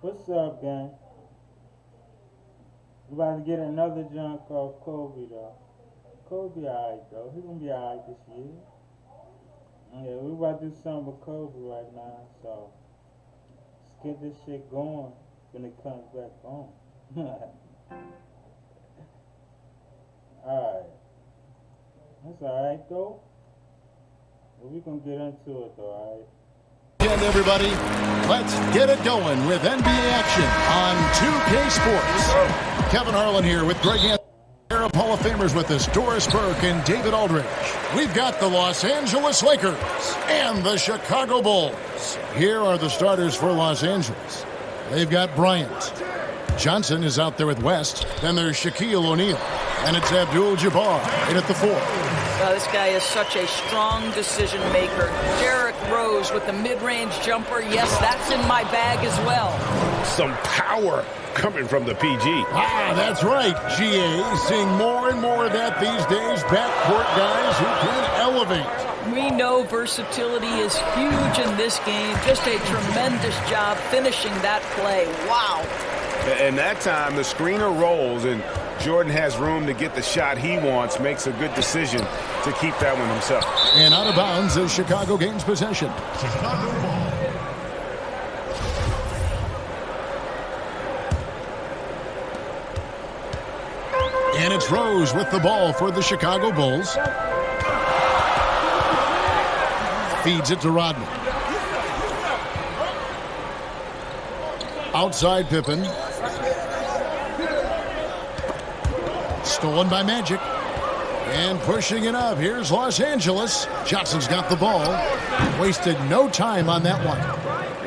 What's up, gang? We about to get another junk off Kobe, though. Kobe alright, though. He gonna be alright this year. Yeah, we about to do something with Kobe right now, so let's get this shit going when it comes back on. Alright. That's alright, though. But we gonna get into it, though, alright? And everybody, let's get it going with NBA action on 2K Sports. Kevin Harlan here with Greg Anthony. Hall of Famers with us, Doris Burke and David Aldridge. We've got the Los Angeles Lakers and the Chicago Bulls. Here are the starters for Los Angeles. They've got Bryant. Johnson is out there with West. Then there's Shaquille O'Neal. And it's Abdul-Jabbar in at the 4. This guy is such a strong decision maker. Derrick Rose with the mid-range jumper. Yes, that's in my bag as well. Some power coming from the PG. That's right, GA. Seeing more and more of that these days. Backcourt guys who can elevate. We know versatility is huge in this game. Just a tremendous job finishing that play. Wow. And that time, the screener rolls, and Jordan has room to get the shot he wants, makes a good decision to keep that one himself. And out of bounds as Chicago gains possession. Chicago ball. And it's Rose with the ball for the Chicago Bulls. Feeds it to Rodman. Outside Pippen. Stolen by Magic. And pushing it up. Here's Los Angeles. Johnson's got the ball. Wasted no time on that one.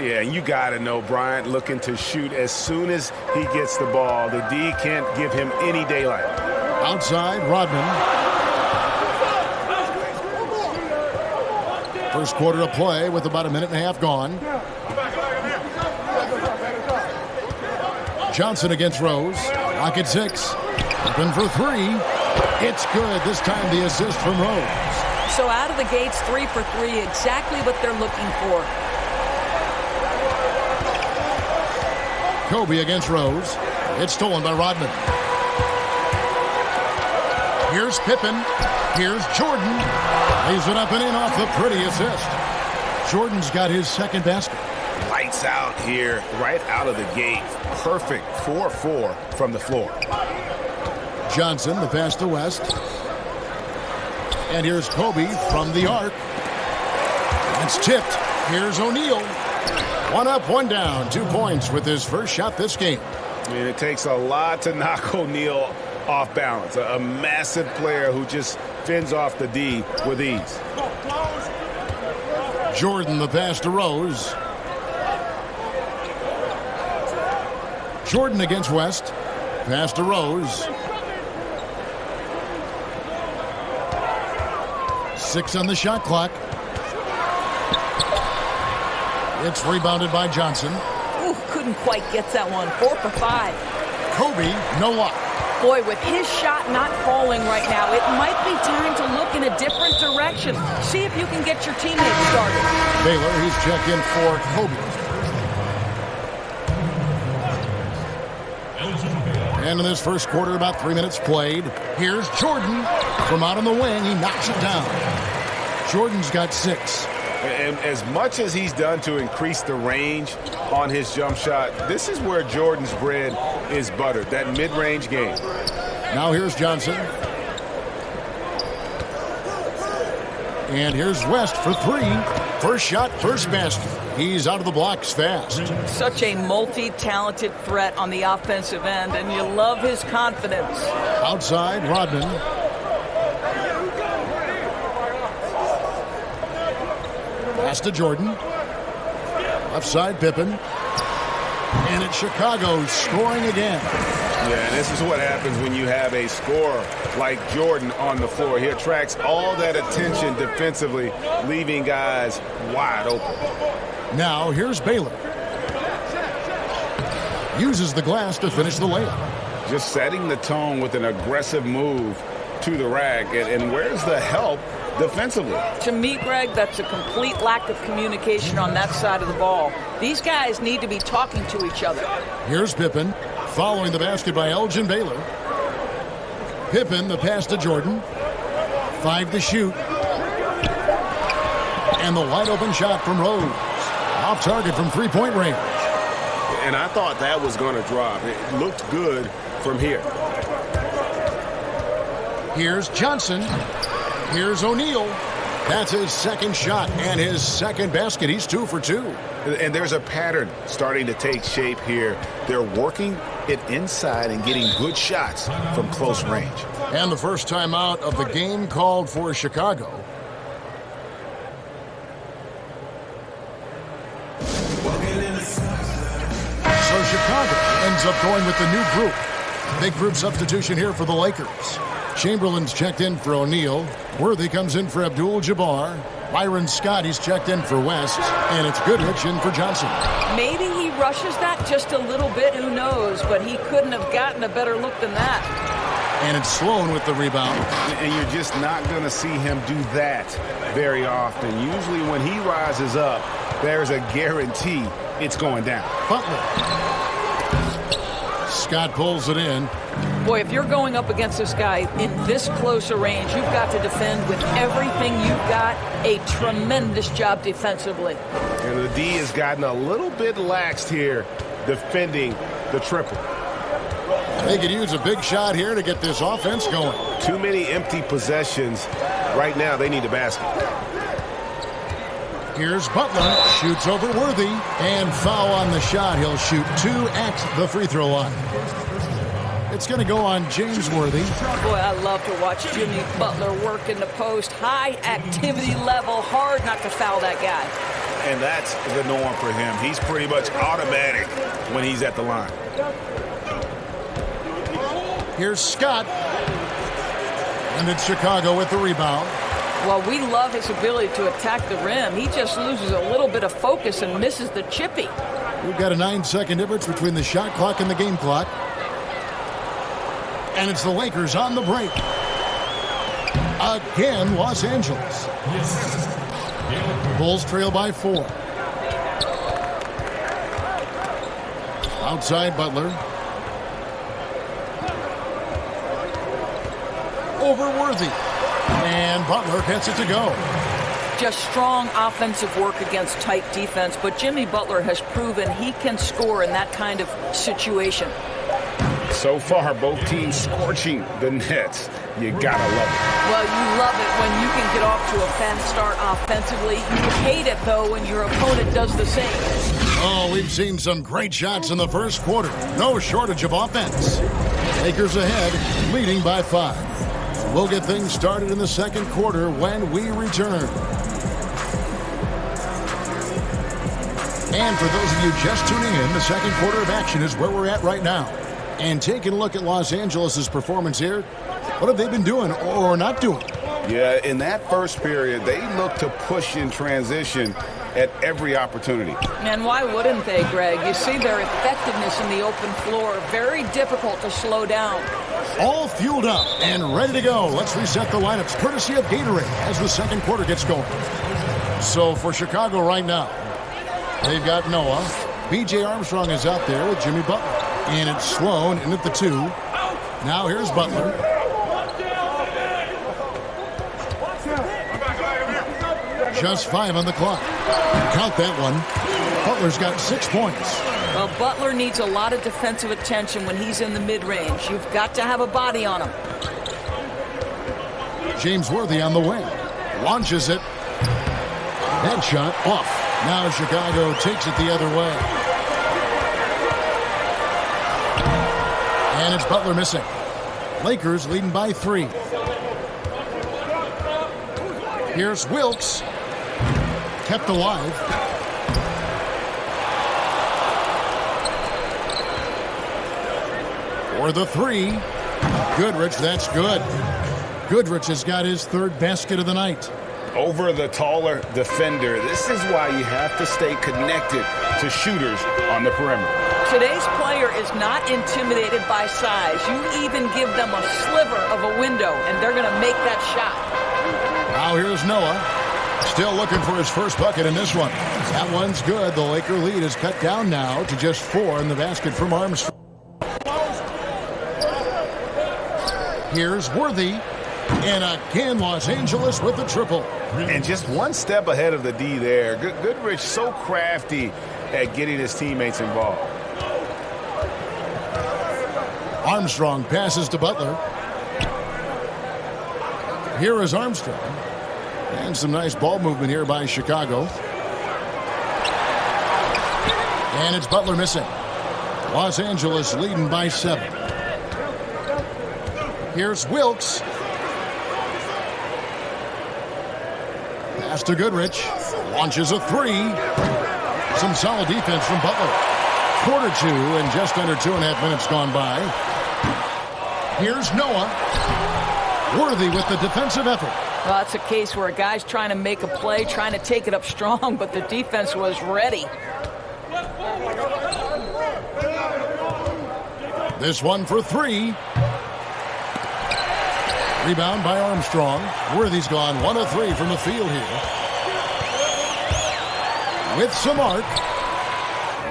Yeah, you got to know Bryant looking to shoot as soon as he gets the ball. The D can't give him any daylight. Outside, Rodman. First quarter of play with about a minute and a half gone. Johnson against Rose. Rocket 6. Open for 3. It's good. This time the assist from Rose. So out of the gates, 3 for 3. Exactly what they're looking for. Kobe against Rose. It's stolen by Rodman. Here's Pippen. Here's Jordan. Lays it up and in off the pretty assist. Jordan's got his second basket. Lights out here, right out of the gate. Perfect 4-4 from the floor. Johnson, the pass to West. And here's Kobe from the arc. It's tipped. Here's O'Neal. 1 up, 1 down. 2 points with his first shot this game. And it takes a lot to knock O'Neal off balance. A massive player who just fends off the D with ease. Jordan, the pass to Rose. Jordan against West. Pass to Rose. 6 on the shot clock. It's rebounded by Johnson. Ooh, couldn't quite get that one. 4 for 5. Kobe, no luck. Boy, with his shot not falling right now, it might be time to look in a different direction. See if you can get your teammates started. Baylor, he's checked in for Kobe. And in this first quarter, about 3 minutes played. Here's Jordan. From out on the wing, he knocks it down. Jordan's got 6. And as much as he's done to increase the range on his jump shot, this is where Jordan's bread is buttered, that mid-range game. Now here's Johnson. And here's West for 3. First shot, first basket. He's out of the blocks fast. Such a multi-talented threat on the offensive end, and you love his confidence. Outside, Rodman. Pass to Jordan. Left side, Pippen. And it's Chicago scoring again. Yeah, and this is what happens when you have a scorer like Jordan on the floor. He attracts all that attention defensively, leaving guys wide open. Now, here's Baylor. Uses the glass to finish the layup. Just setting the tone with an aggressive move to the rack. And where's the help defensively? To me, Greg, that's a complete lack of communication on that side of the ball. These guys need to be talking to each other. Here's Pippen, following the basket by Elgin Baylor. Pippen, the pass to Jordan. 5 to shoot. And the wide open shot from Rose. Off target from three-point range. And I thought that was going to drop. It looked good from here. Here's Johnson. Here's O'Neal. That's his second shot and his second basket. He's 2 for 2. And there's a pattern starting to take shape here. They're working it inside and getting good shots from close range. And the first timeout of the game called for Chicago. So Chicago ends up going with the new group. Big group substitution here for the Lakers. Chamberlain's checked in for O'Neal. Worthy comes in for Abdul-Jabbar. Byron Scott, he's checked in for West. And it's Goodrich in for Johnson. Maybe he rushes that just a little bit, who knows, but he couldn't have gotten a better look than that. And it's Sloan with the rebound. And you're just not going to see him do that very often. Usually when he rises up, there's a guarantee it's going down. Butler. Scott pulls it in. Boy, if you're going up against this guy in this close a range, you've got to defend with everything you've got. A tremendous job defensively. And the D has gotten a little bit laxed here defending the triple. They could use a big shot here to get this offense going. Too many empty possessions. Right now, they need a basket. Here's Butler. Shoots over Worthy. And foul on the shot. He'll shoot 2 at the free throw line. It's going to go on James Worthy. Boy, I love to watch Jimmy Butler work in the post. High activity level. Hard not to foul that guy. And that's the norm for him. He's pretty much automatic when he's at the line. Here's Scott. And it's Chicago with the rebound. Well, we love his ability to attack the rim. He just loses a little bit of focus and misses the chippy. We've got a 9-second difference between the shot clock and the game clock. And it's the Lakers on the break. Again, Los Angeles. Bulls trail by 4. Outside Butler. Over Worthy. And Butler gets it to go. Just strong offensive work against tight defense, but Jimmy Butler has proven he can score in that kind of situation. So far, both teams scorching the Nets. You gotta love it. Well, you love it when you can get off to a fast start offensively. You hate it, though, when your opponent does the same. Oh, we've seen some great shots in the first quarter. No shortage of offense. Lakers ahead, leading by 5. We'll get things started in the second quarter when we return. And for those of you just tuning in, the second quarter of action is where we're at right now. And taking a look at Los Angeles' performance here, what have they been doing or not doing? Yeah, in that first period, they looked to push in transition at every opportunity. And why wouldn't they, Greg? You see their effectiveness in the open floor. Very difficult to slow down. All fueled up and ready to go. Let's reset the lineups courtesy of Gatorade as the second quarter gets going. So for Chicago right now, they've got Noah. B.J. Armstrong is out there with Jimmy Butler. And it's Sloan in at the 2. Now here's Butler. Just 5 on the clock. Count that one. Butler's got 6 points. Well, Butler needs a lot of defensive attention when he's in the mid-range. You've got to have a body on him. James Worthy on the wing. Launches it. That shot off. Now Chicago takes it the other way. And it's Butler missing. Lakers leading by 3. Here's Wilkes. Kept alive. For the 3. Goodrich, that's good. Goodrich has got his 3rd basket of the night. Over the taller defender. This is why you have to stay connected to shooters on the perimeter. Today's player is not intimidated by size. You even give them a sliver of a window, and they're going to make that shot. Now here's Noah. Still looking for his first bucket in this one. That one's good. The Laker lead is cut down now to just 4 in the basket from Armstrong. Here's Worthy. And again, Los Angeles with the triple. And just one step ahead of the D there. Goodrich so crafty at getting his teammates involved. Armstrong passes to Butler. Here is Armstrong. And some nice ball movement here by Chicago. And it's Butler missing. Los Angeles leading by 7. Here's Wilkes. Pass to Goodrich. Launches a 3. Some solid defense from Butler. Quarter 2 and just under 2.5 minutes gone by. Here's Noah. Worthy with the defensive effort. Well, that's a case where a guy's trying to make a play, trying to take it up strong, but the defense was ready. This one for 3. Rebound by Armstrong. Worthy's gone 1 of 3 from the field here. With some arc.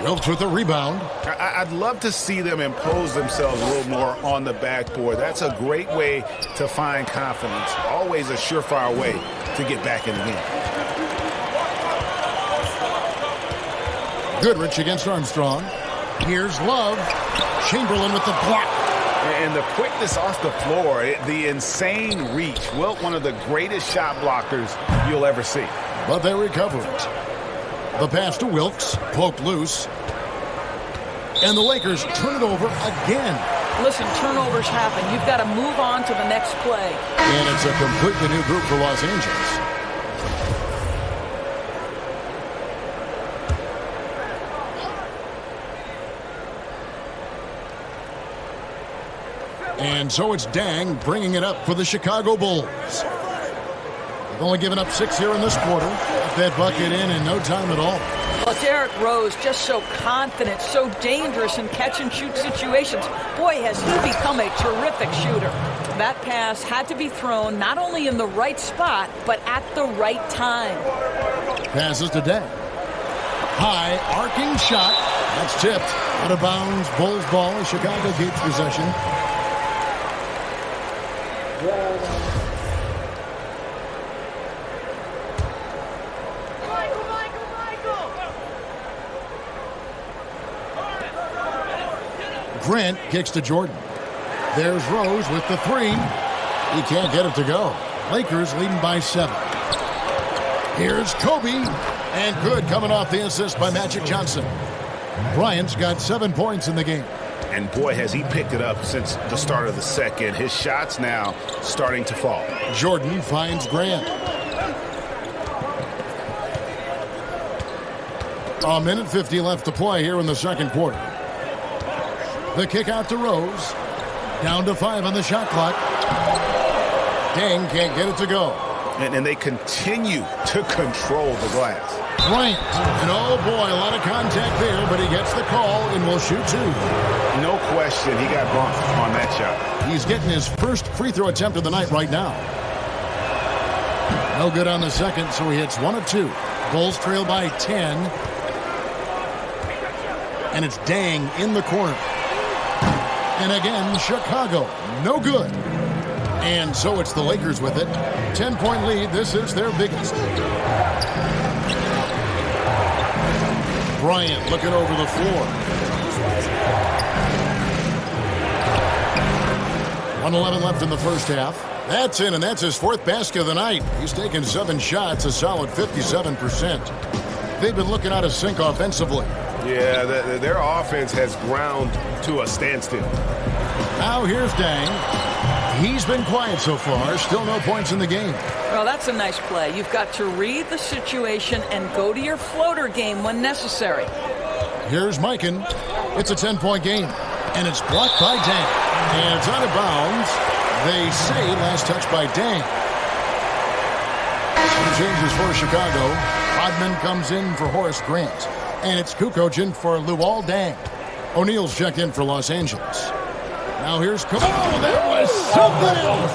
Wilkes with the rebound. I'd love to see them impose themselves a little more on the backboard. That's a great way to find confidence. Always a surefire way to get back in the game. Goodrich against Armstrong. Here's Love. Chamberlain with the block. And the quickness off the floor, the insane reach. Wilt, one of the greatest shot blockers you'll ever see. But they recover it. The pass to Wilkes, poked loose. And the Lakers turn it over again. Listen, turnovers happen. You've got to move on to the next play. And it's a completely new group for Los Angeles. And so it's Dang bringing it up for the Chicago Bulls. They've only given up 6 here in this quarter. Got that bucket in no time at all. Well, Derrick Rose just so confident, so dangerous in catch-and-shoot situations. Boy, has he become a terrific shooter. That pass had to be thrown not only in the right spot, but at the right time. Passes to Dang. High, arcing shot. That's tipped. Out of bounds. Bulls ball. Chicago keeps possession. Grant kicks to Jordan. There's Rose with the 3. He can't get it to go. Lakers leading by 7. Here's Kobe. And good coming off the assist by Magic Johnson. Bryant's got 7 points in the game. And boy, has he picked it up since the start of the second. His shots now starting to fall. Jordan finds Grant. A minute 50 left to play here in the second quarter. The kick out to Rose. Down to 5 on the shot clock. Dang can't get it to go. And they continue to control the glass. Bryant. And oh boy, a lot of contact there, but he gets the call and will shoot 2. No question, he got bumped on that shot. He's getting his first free throw attempt of the night right now. No good on the second, so he hits 1 of 2. Bulls trail by 10. And it's Dang in the corner. And again, Chicago, no good. And so it's the Lakers with it. 10-point lead. This is their biggest. Bryant looking over the floor. 1:11 left in the first half. That's in, and that's his 4th basket of the night. He's taken 7 shots, a solid 57%. They've been looking out of sync offensively. Yeah, their offense has ground to a standstill. Now here's Dang. He's been quiet so far. Still no points in the game. Well, that's a nice play. You've got to read the situation and go to your floater game when necessary. Here's Mikan. It's a 10-point game. And it's blocked by Dang. And it's out of bounds. They say last touch by Dang. Some changes for Chicago. Rodman comes in for Horace Grant. And it's Kukoc in for Luol Deng. O'Neal's checked in for Los Angeles. Now here's Kobe. Oh, that was something else.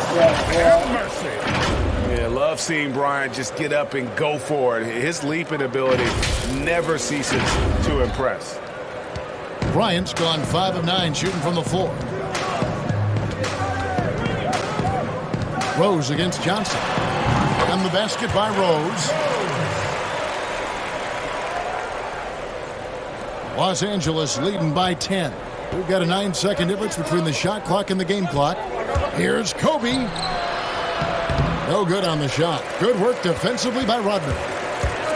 Yeah, love love seeing Bryant just get up and go for it. His leaping ability never ceases to impress. Bryant's gone 5 of 9 shooting from the floor. Rose against Johnson. And the basket by Rose. Los Angeles leading by 10. We've got a 9-second difference between the shot clock and the game clock. Here's Kobe. No good on the shot. Good work defensively by Rodman.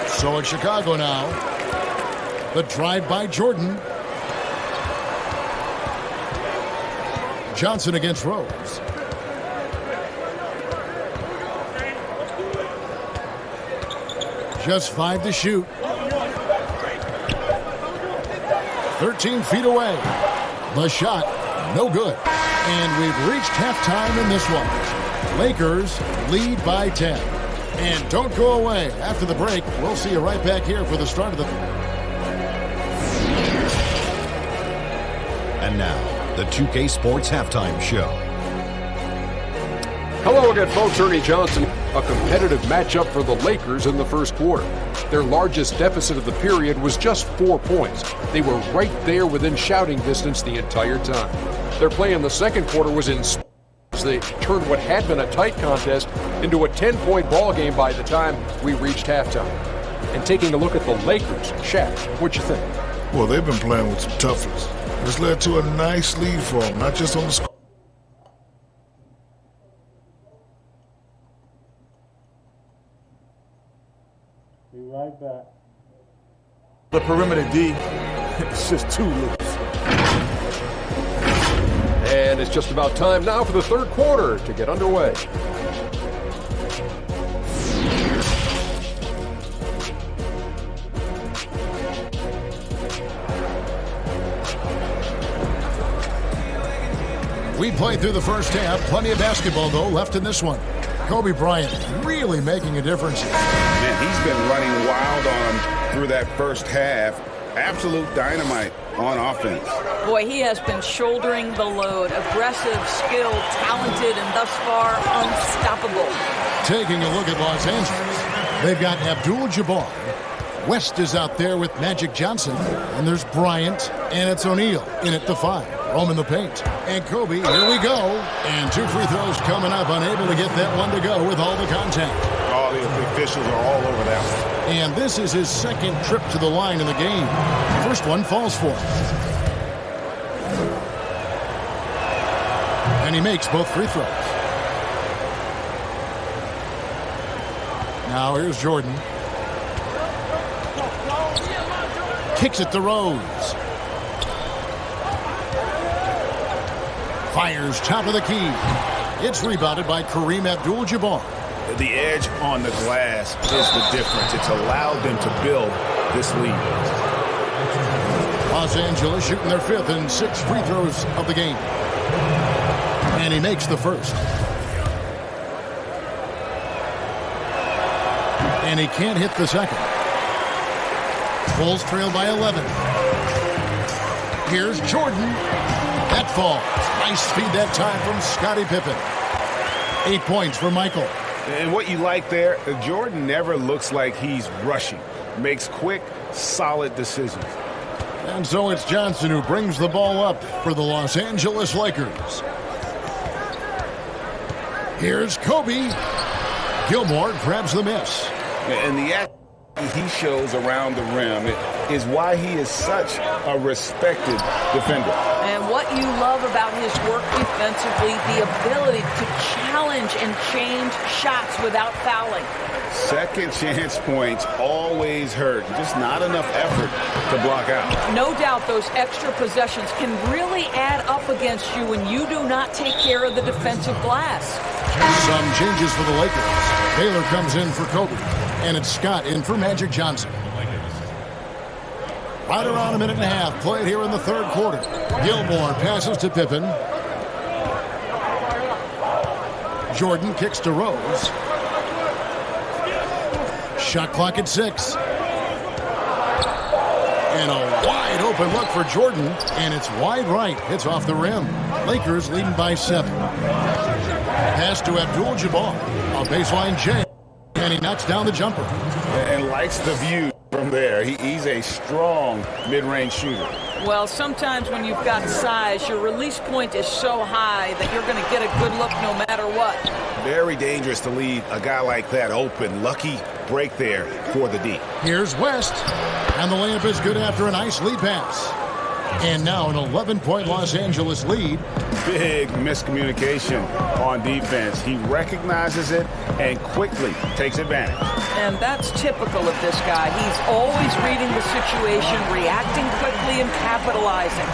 So it's Chicago now. The drive by Jordan. Johnson against Rose. Just 5 to shoot. 13 feet away. The shot, no good. And we've reached halftime in this one. Lakers lead by 10. And don't go away. After the break, we'll see you right back here for the start of the... And now, the 2K Sports Halftime Show. Hello again, folks. Ernie Johnson. A competitive matchup for the Lakers in the first quarter. Their largest deficit of the period was just 4 points. They were right there within shouting distance the entire time. Their play in the second quarter was in as they turned what had been a tight contest into a 10-point ball game by the time we reached halftime. And taking a look at the Lakers, Shaq, what you think? Well, they've been playing with some toughness. This led to a nice lead for them, not just on the score. Be right back. The perimeter D, it's just too loose. And it's just about time now for the third quarter to get underway. We played through the first half. Plenty of basketball, though, left in this one. Kobe Bryant really making a difference. Man, he's been running wild on him through that first half. Absolute dynamite on offense. Boy, he has been shouldering the load. Aggressive, skilled, talented, and thus far unstoppable. Taking a look at Los Angeles, they've got Abdul-Jabbar. West is out there with Magic Johnson. And there's Bryant, and it's O'Neal in at the 5. Home in the paint. And Kobe, here we go. And 2 free throws coming up, unable to get that one to go with all the contact. All the officials are all over that one. And this is his second trip to the line in the game. First one falls for him. And he makes both free throws. Now here's Jordan. Kicks it to Rose. Fires top of the key. It's rebounded by Kareem Abdul-Jabbar. The edge on the glass is the difference. It's allowed them to build this lead. Los Angeles shooting their 5th and 6 free throws of the game. And he makes the first. And he can't hit the second. Bulls trail by 11. Here's Jordan. That falls. Nice speed that time from Scottie Pippen. 8 points for Michael. And what you like there, Jordan never looks like he's rushing. Makes quick, solid decisions. And so it's Johnson who brings the ball up for the Los Angeles Lakers. Here's Kobe. Gilmore grabs the miss. And the act he shows around the rim is why he is such a respected defender. And what you love about his work defensively, the ability to challenge and change shots without fouling. Second chance points always hurt. Just not enough effort to block out. No doubt those extra possessions can really add up against you when you do not take care of the defensive glass. Some changes for the Lakers. Taylor comes in for Kobe. And it's Scott in for Magic Johnson. Right around a minute and a half played here in the third quarter. Gilmore passes to Pippen. Jordan kicks to Rose. Shot clock at 6. And a wide open look for Jordan. And it's wide right. Hits off the rim. Lakers leading by 7. Pass to Abdul-Jabbar. On baseline, Jay. And he knocks down the jumper. And likes the view from there. He's a strong mid-range shooter. Well, sometimes when you've got size, your release point is so high that you're going to get a good look no matter what. Very dangerous to leave a guy like that open. Lucky break there for the D. Here's West. And the layup is good after a nice lead pass. And now an 11-point Los Angeles lead. Big miscommunication on defense. He recognizes it and quickly takes advantage. And that's typical of this guy. He's always reading the situation, reacting quickly, and capitalizing.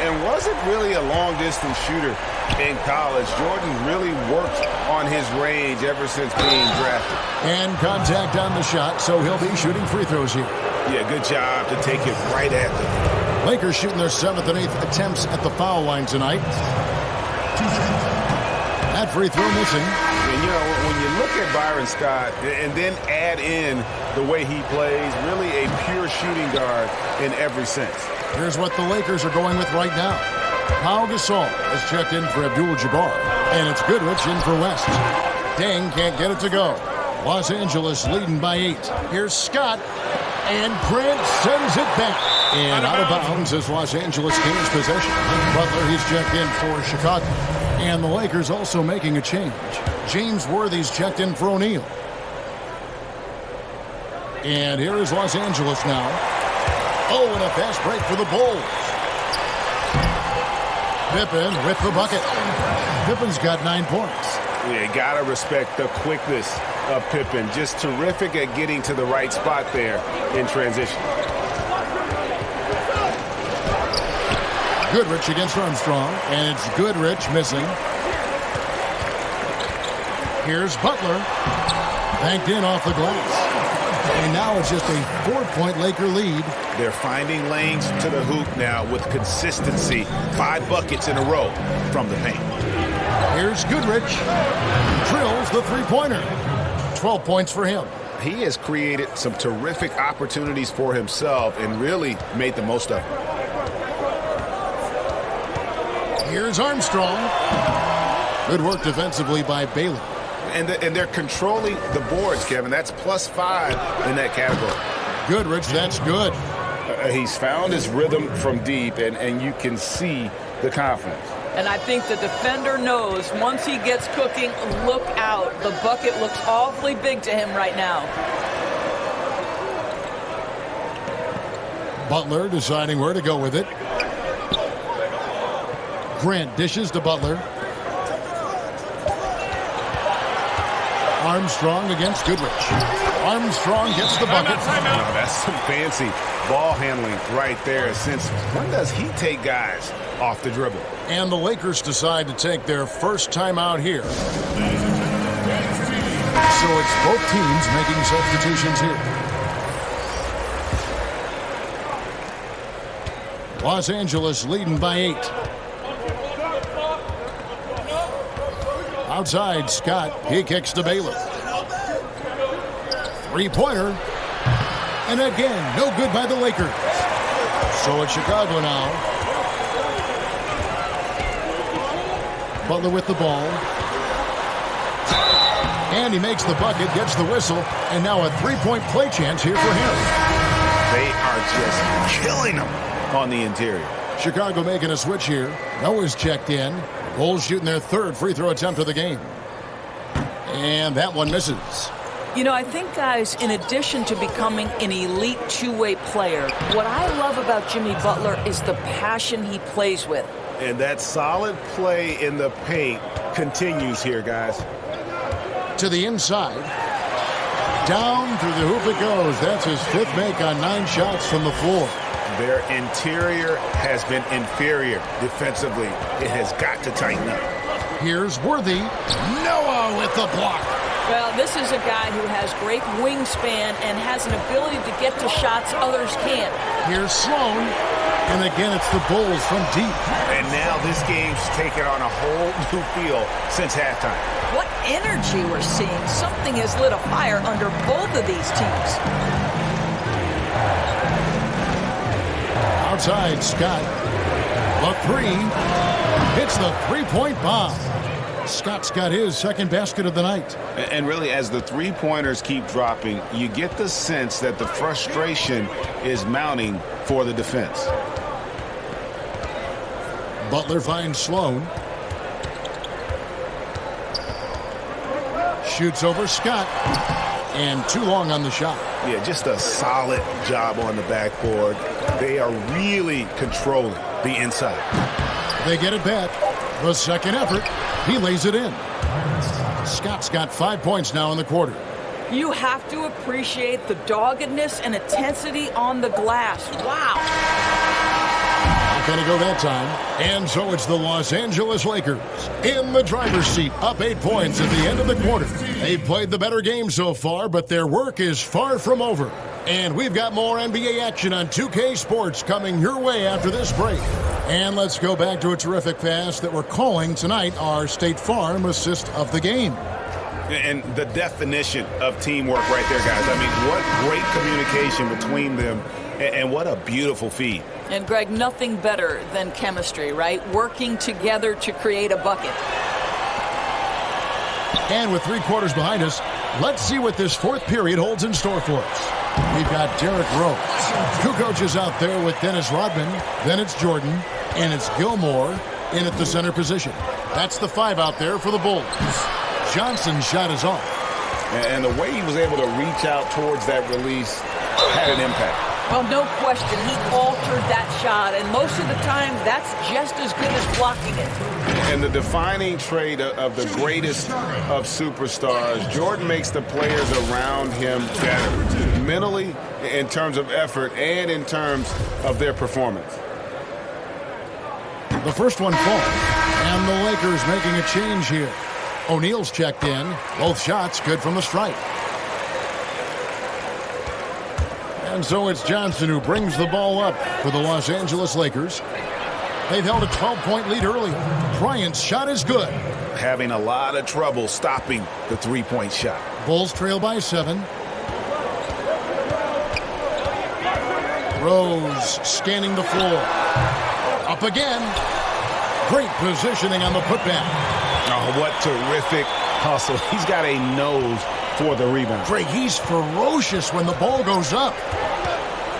And wasn't really a long-distance shooter in college. Jordan really worked on his range ever since being drafted. And contact on the shot, so he'll be shooting free throws here. Yeah, good job to take it right at them. Lakers shooting their 7th and 8th attempts at the foul line tonight. That free throw missing. And, you know, when you look at Byron Scott and then add in the way he plays, really a pure shooting guard in every sense. Here's what the Lakers are going with right now. Pau Gasol has checked in for Abdul-Jabbar. And it's Goodrich in for West. Deng can't get it to go. Los Angeles leading by 8. Here's Scott. And Grant sends it back. And out of bounds as Los Angeles gains possession. Butler, he's checked in for Chicago. And the Lakers also making a change. James Worthy's checked in for O'Neal. And here is Los Angeles now. Oh, and a fast break for the Bulls. Pippen with the bucket. Pippen's got 9 points. Yeah, gotta respect the quickness of Pippen. Just terrific at getting to the right spot there in transition. Goodrich against Armstrong, and it's Goodrich missing. Here's Butler, banked in off the glass. And now it's just a 4-point Laker lead. They're finding lanes to the hoop now with consistency. 5 buckets in a row from the paint. Here's Goodrich. Drills the three-pointer. 12 points for him. He has created some terrific opportunities for himself and really made the most of them. Here's Armstrong. Good work defensively by Bailey. And they're controlling the boards, Kevin. That's +5 in that category. Goodrich, that's good. He's found his rhythm from deep, and you can see the confidence. And I think the defender knows once he gets cooking, look out. The bucket looks awfully big to him right now. Butler deciding where to go with it. Grant dishes to Butler. Armstrong against Goodrich. Armstrong gets the bucket. That's some fancy ball handling right there. Since when does he take guys off the dribble? And the Lakers decide to take their first time out here. So it's both teams making substitutions here. Los Angeles leading by 8. Outside, Scott. He kicks to Baylor. Three-pointer. And again, no good by the Lakers. So it's Chicago now. Butler with the ball. And he makes the bucket, gets the whistle, and now a three-point play chance here for him. They are just killing them on the interior. Chicago making a switch here. Noah's checked in. Bulls shooting their 3rd free throw attempt of the game. And that one misses. You know, I think, guys, in addition to becoming an elite two-way player, what I love about Jimmy Butler is the passion he plays with. And that solid play in the paint continues here, guys. To the inside. Down through the hoop it goes. That's his 5th make on 9 shots from the floor. Their interior has been inferior defensively. It has got to tighten up. Here's Worthy. Noah with the block. Well, this is a guy who has great wingspan and has an ability to get to shots others can't. Here's Sloan. And again, it's the Bulls from deep. And now this game's taken on a whole new feel since halftime. What energy we're seeing. Something has lit a fire under both of these teams. Outside, Scott. The 3. Hits the three-point bomb. Scott's got his second basket of the night. And really, as the three-pointers keep dropping, you get the sense that the frustration is mounting for the defense. Butler finds Sloan. Shoots over Scott. And too long on the shot. Yeah, just a solid job on the backboard. They are really controlling the inside. They get it back. The second effort, he lays it in. Scott's got 5 points now in the quarter. You have to appreciate the doggedness and intensity on the glass. Wow. Not going to go that time. And so it's the Los Angeles Lakers in the driver's seat, up 8 points at the end of the quarter. They've played the better game so far, but their work is far from over. And we've got more NBA action on 2K Sports coming your way after this break. And let's go back to a terrific pass that we're calling tonight our State Farm assist of the game. And the definition of teamwork right there, guys. I mean, what great communication between them, and what a beautiful feed. And, Greg, nothing better than chemistry, right? Working together to create a bucket. And with 3 quarters behind us, let's see what this fourth period holds in store for us. We've got Derrick Rose. Kukoc is out there with Dennis Rodman. Then it's Jordan. And it's Gilmore in at the center position. That's the 5 out there for the Bulls. Johnson's shot is off. And the way he was able to reach out towards that release had an impact. Well, no question. He altered that shot. And most of the time, that's just as good as blocking it. And the defining trait of the greatest of superstars, Jordan makes the players around him better. Mentally, in terms of effort, and in terms of their performance. The first one falls, and the Lakers making a change here. O'Neal's checked in. Both shots good from the stripe. And so it's Johnson who brings the ball up for the Los Angeles Lakers. They've held a 12-point lead earlier. Bryant's shot is good. Having a lot of trouble stopping the three-point shot. Bulls trail by 7. Rose scanning the floor. Up again. Great positioning on the putback. Oh, what terrific hustle. He's got a nose for the rebound. Greg, he's ferocious when the ball goes up.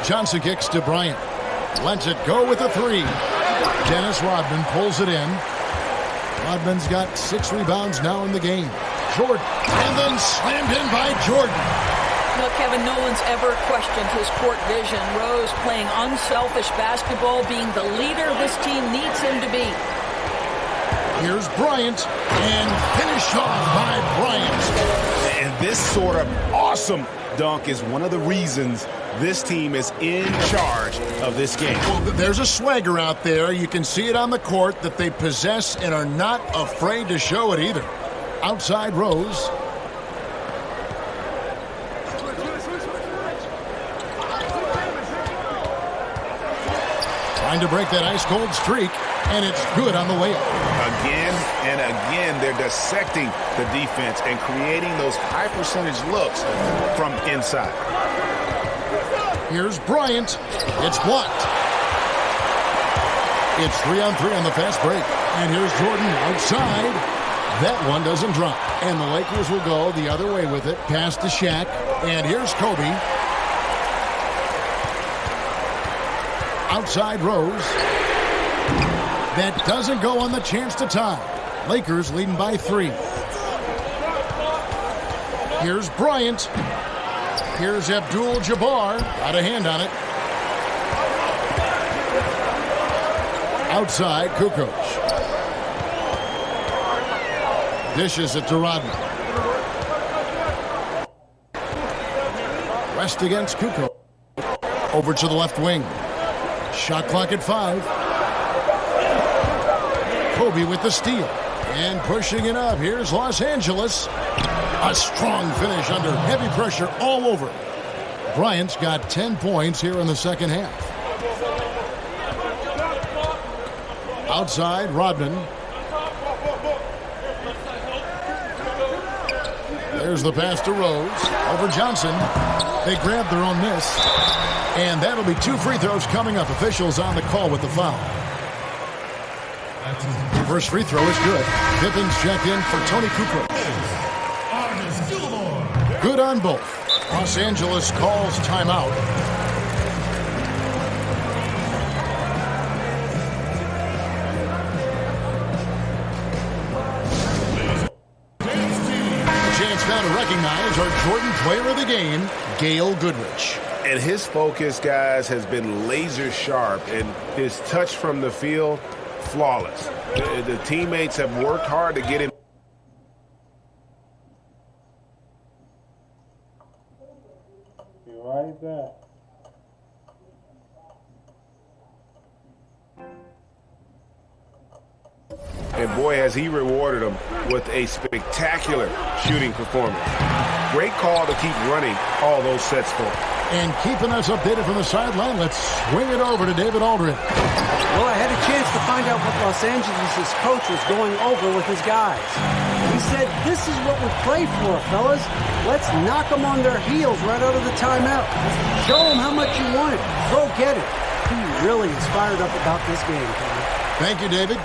Johnson kicks to Bryant. Lets it go with a 3. Dennis Rodman pulls it in. Rodman's got 6 rebounds now in the game. Jordan. And then slammed in by Jordan. No, Kevin, no one's ever questioned his court vision. Rose playing unselfish basketball, being the leader this team needs him to be. Here's Bryant, and finished off by Bryant. And this sort of awesome dunk is one of the reasons this team is in charge of this game. Well, there's a swagger out there. You can see it on the court that they possess and are not afraid to show it either. Outside Rose. Trying to break that ice-cold streak, and it's good on the way up. Again and again, they're dissecting the defense and creating those high-percentage looks from inside. Here's Bryant. It's blocked. It's 3-on-3 on the fast break. And here's Jordan outside. That one doesn't drop. And the Lakers will go the other way with it. Pass to Shaq. And here's Kobe. Outside Rose. That doesn't go on the chance to tie. Lakers leading by 3. Here's Bryant. Here's Abdul-Jabbar. Out of hand on it. Outside, Kukoc. Dishes it to Rodman. Rest against Kukoc. Over to the left wing. Shot clock at 5. Kobe with the steal. And pushing it up. Here's Los Angeles. A strong finish under heavy pressure all over. Bryant's got 10 points here in the second half. Outside, Rodman. There's the pass to Rose. Over Johnson. They grabbed their own miss. And that'll be 2 free throws coming up. Officials on the call with the foul. First free throw is good. Pippen's checked in for Tony Cooper. Good on both. Los Angeles calls timeout. Chance now to recognize our Jordan player of the game, Gail Goodrich. And his focus, guys, has been laser sharp, and his touch from the field, flawless. The teammates have worked hard to get him. Be right back. And boy, has he rewarded them with a spectacular shooting performance. Great call to keep running all those sets for him. And keeping us updated from the sideline, let's swing it over to David Aldridge. Well, I had a chance to find out what Los Angeles' coach was going over with his guys. He said, this is what we play for, fellas. Let's knock them on their heels right out of the timeout. Show them how much you want it. Go get it. He really is fired up about this game, Kenny. Thank you, David.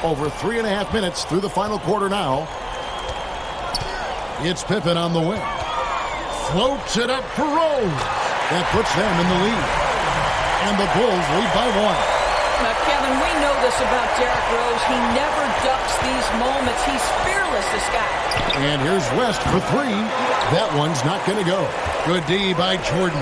Over 3.5 minutes through the final quarter now. It's Pippen on the wing. Floats it up for Rose. That puts them in the lead. And the Bulls lead by 1. Now, Kevin, we know this about Derrick Rose. He never ducks these moments. He's fearless, this guy. And here's West for 3. That one's not going to go. Good D by Jordan.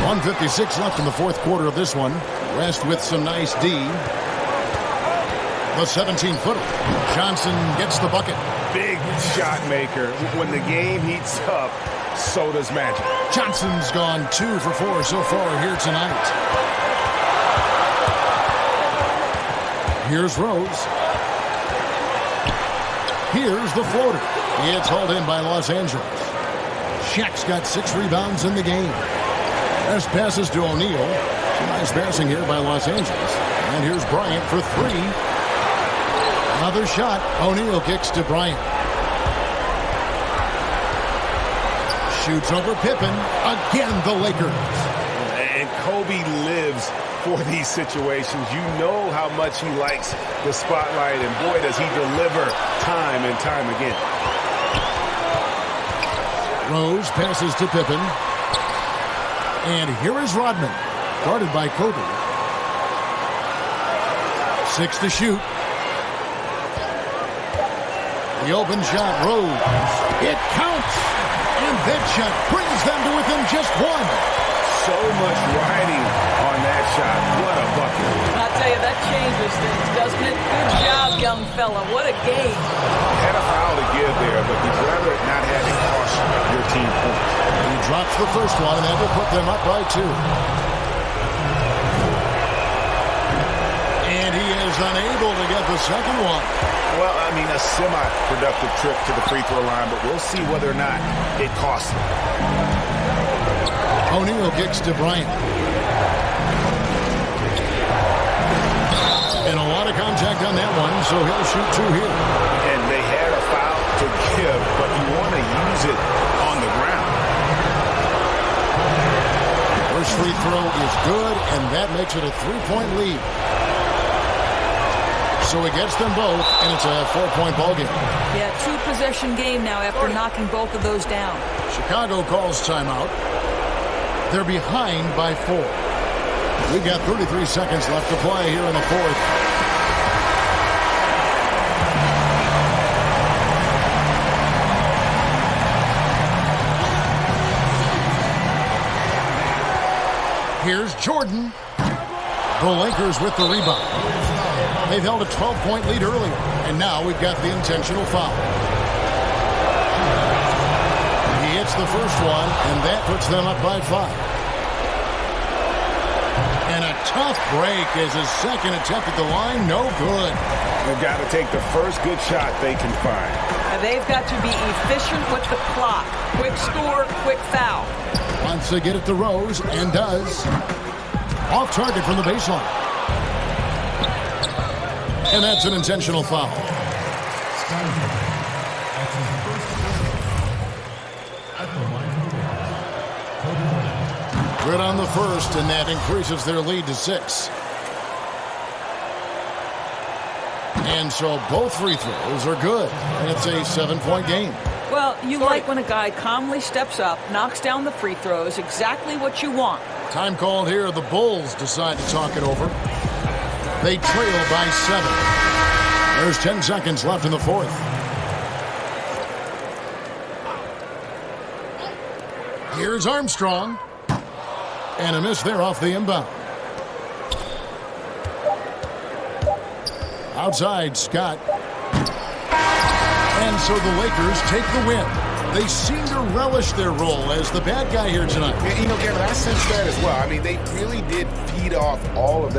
.156 left in the fourth quarter of this one. West with some nice D. The 17-footer. Johnson gets the bucket. Big shot maker. When the game heats up, so does magic. Johnson's gone 2 for 4 so far here tonight. Here's Rose. Here's the floater. It's hauled in by Los Angeles. Shaq's got 6 rebounds in the game. Best passes to O'Neal. Some nice passing here by Los Angeles. And here's Bryant for 3. Another shot. O'Neal kicks to Bryant. Shoots over Pippen. Again, the Lakers. And Kobe lives for these situations. You know how much he likes the spotlight, and boy, does he deliver time and time again. Rose passes to Pippen. And here is Rodman, guarded by Kobe. 6 to shoot. The open shot, Rose. It counts. And that shot brings them to within just 1. So much riding on that shot. What a bucket. I'll tell you, that changes things, doesn't it? Good job, young fella. What a game. Had a foul to give there, but you'd rather it not have it cost your team points. He drops the first one, and that will put them up by 2. And he is unable to get the second one. Well, I mean, a semi-productive trip to the free throw line, but we'll see whether or not it costs him. O'Neal kicks to Bryant. And a lot of contact on that one, so he'll shoot 2 here. And they had a foul to give, but you want to use it on the ground. First free throw is good, and that makes it a 3-point lead. So he gets them both, and it's a 4-point ball game. Yeah, 2-possession game now after knocking both of those down. Chicago calls timeout. They're behind by 4. We've got 33 seconds left to play here in the fourth. Here's Jordan. The Lakers with the rebound. They've held a 12-point lead earlier, and now we've got the intentional foul. He hits the first one, and that puts them up by 5. And a tough break as his second attempt at the line, no good. They've got to take the first good shot they can find. Now they've got to be efficient with the clock. Quick score, quick foul. Wants to get it to Rose, and does. Off target from the baseline. And that's an intentional foul. Good on the first, and that increases their lead to 6. And so both free throws are good, and it's a 7-point game. Well, you like when a guy calmly steps up, knocks down the free throws, exactly what you want. Time called here. The Bulls decide to talk it over. They trail by 7. There's 10 seconds left in the fourth. Here's Armstrong. And a miss there off the inbound. Outside, Scott. And so the Lakers take the win. They seem to relish their role as the bad guy here tonight. Yeah, Kevin, I sense that as well. I mean, they really did feed off all of that.